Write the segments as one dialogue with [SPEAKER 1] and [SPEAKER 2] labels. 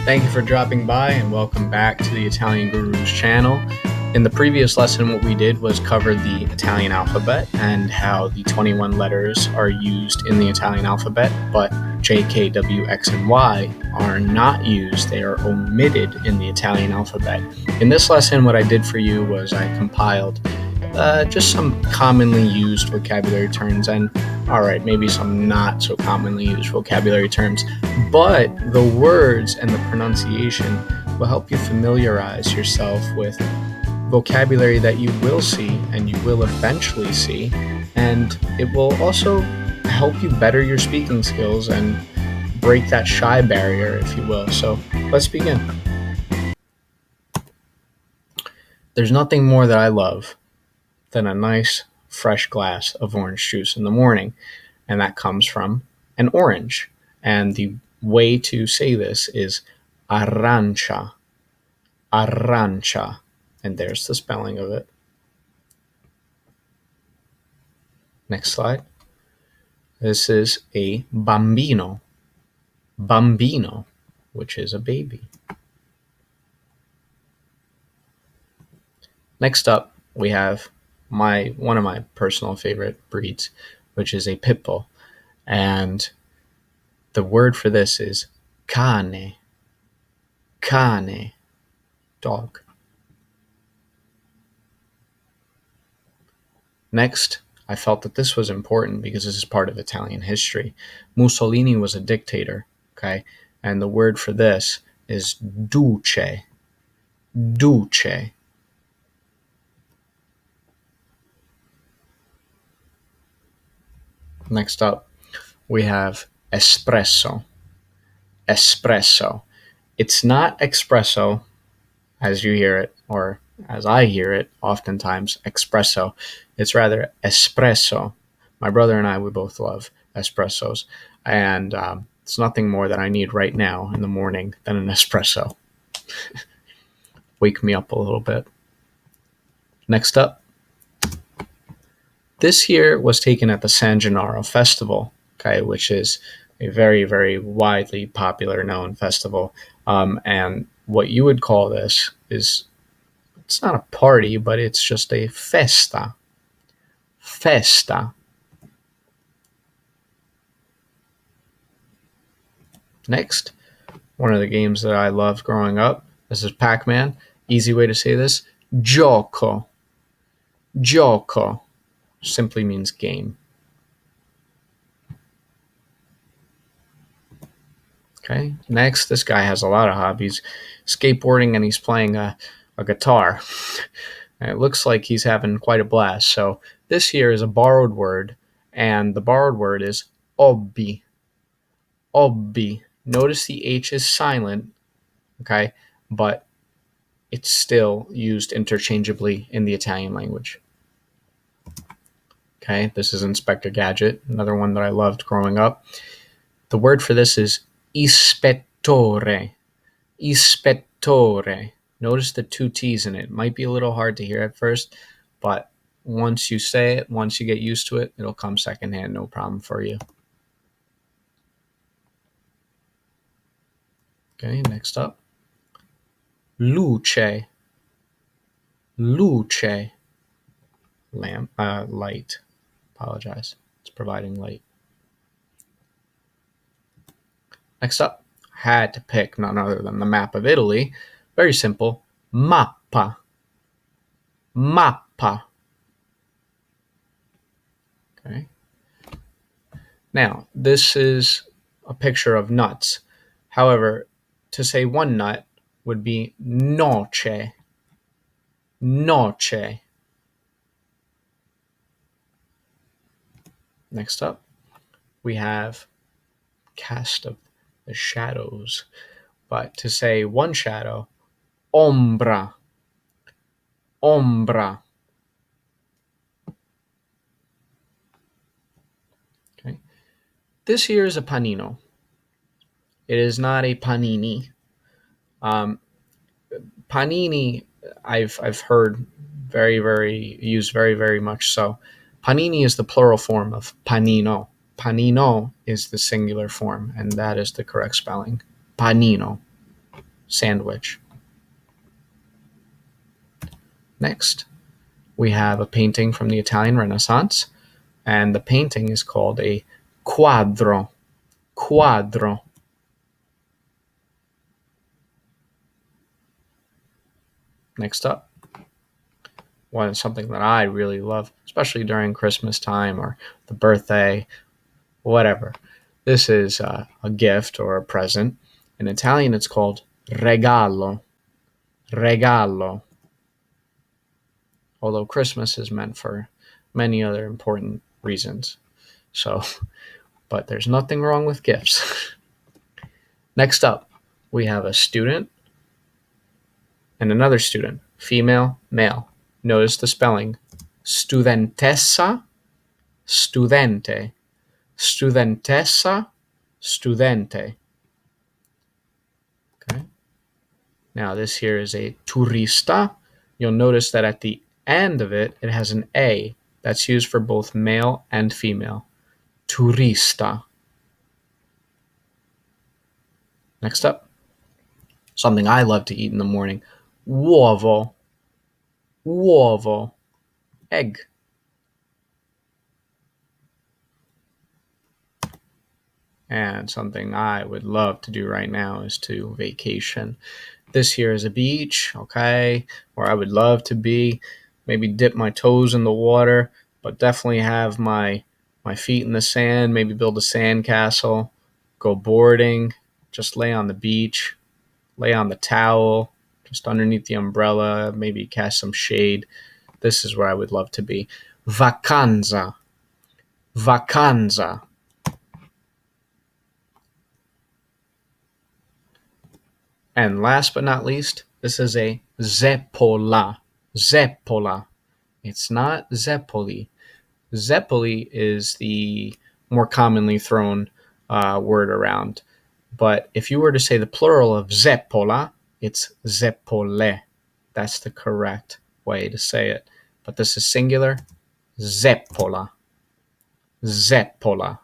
[SPEAKER 1] Thank you for dropping by and welcome back to the Italian Guru's channel. In the previous lesson, what we did was cover the Italian alphabet and how the 21 letters are used in the Italian alphabet, but J, K, W, X, and Y are not used. They are omitted in the Italian alphabet. In this lesson, what I did for you was I compiled just some commonly used vocabulary terms and, alright, maybe some not so commonly used vocabulary terms, but the words and the pronunciation will help you familiarize yourself with vocabulary that you will see and you will eventually see, and it will also help you better your speaking skills and break that shy barrier, if you will. So let's begin. There's nothing more that I love than a nice fresh glass of orange juice in the morning, and that comes from an orange. And the way to say this is Arancia, Arancia, and there's the spelling of it. Next slide. This is a Bambino, Bambino, which is a baby. Next up, we have one of my personal favorite breeds, which is a pit bull, and the word for this is cane, cane, dog. Next, I felt that this was important because this is part of Italian history. Mussolini was a dictator, okay, and the word for this is Duce, Duce. Next up, we have espresso. Espresso. It's not espresso as you hear it, or as I hear it, oftentimes espresso. It's rather espresso. My brother and I, we both love espressos, and it's nothing more that I need right now in the morning than an espresso. Wake me up a little bit. Next up, this here was taken at the San Gennaro Festival, okay, which is a very, very widely popular known festival. And what you would call this is, it's not a party, but it's just a festa. Festa. Next, one of the games that I loved growing up, this is Pac-Man. Easy way to say this, Gioco. Gioco simply means game. Okay, next, this guy has a lot of hobbies. Skateboarding, and he's playing a guitar. And it looks like he's having quite a blast. So this here is a borrowed word, and the borrowed word is hobby. Hobby. Notice the H is silent, okay, but it's still used interchangeably in the Italian language. Okay, this is Inspector Gadget, another one that I loved growing up. The word for this is Ispettore. Ispettore. Notice the two T's in it. It might be a little hard to hear at first, but once you say it, once you get used to it, it'll come secondhand, no problem for you. Okay, next up. Luce. Luce. Lamp, light. Apologize. It's providing light. Next up, had to pick none other than the map of Italy. Very simple. Mappa. Mappa. Okay. Now, this is a picture of nuts. However, to say one nut would be Noce. Noce. Next up, we have cast of the shadows. But to say one shadow, Ombra. Ombra. Okay. This here is a panino. It is not a panini. Panini, I've heard used very much so. Panini is the plural form of panino. Panino is the singular form, and that is the correct spelling. Panino. sandwich. Next, we have a painting from the Italian Renaissance, and the painting is called a quadro. Quadro. Next up, something that I really love, especially during Christmas time or the birthday, whatever. This is a gift or a present. In Italian, it's called regalo. Regalo. Although Christmas is meant for many other important reasons. So, but there's nothing wrong with gifts. Next up, we have a student and another student, female, male. Notice the spelling. Studentessa, studente. Studentessa, studente. Okay. Now this here is a turista. You'll notice that at the end of it, it has an A. That's used for both male and female. Turista. Next up, something I love to eat in the morning. Uovo. Uovo. Egg. And something I would love to do right now is to vacation. This here is a beach, okay, where I would love to be. Maybe dip my toes in the water, but definitely have my feet in the sand, maybe build a sand castle, go boarding, just lay on the beach, lay on the towel, just underneath the umbrella, maybe cast some shade. This is where I would love to be. Vacanza. Vacanza. And last but not least, this is a Zepola. Zepola. It's not Zeppoli. Zeppoli is the more commonly thrown word around. But if you were to say the plural of Zepola, it's Zeppole. That's the correct way to say it. But this is singular. Zepola. Zepola.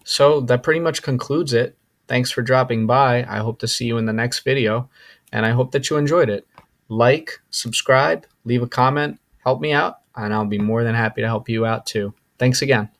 [SPEAKER 1] So that pretty much concludes it. Thanks for dropping by. I hope to see you in the next video, and I hope that you enjoyed it. Like, subscribe, leave a comment, help me out, and I'll be more than happy to help you out too. Thanks again.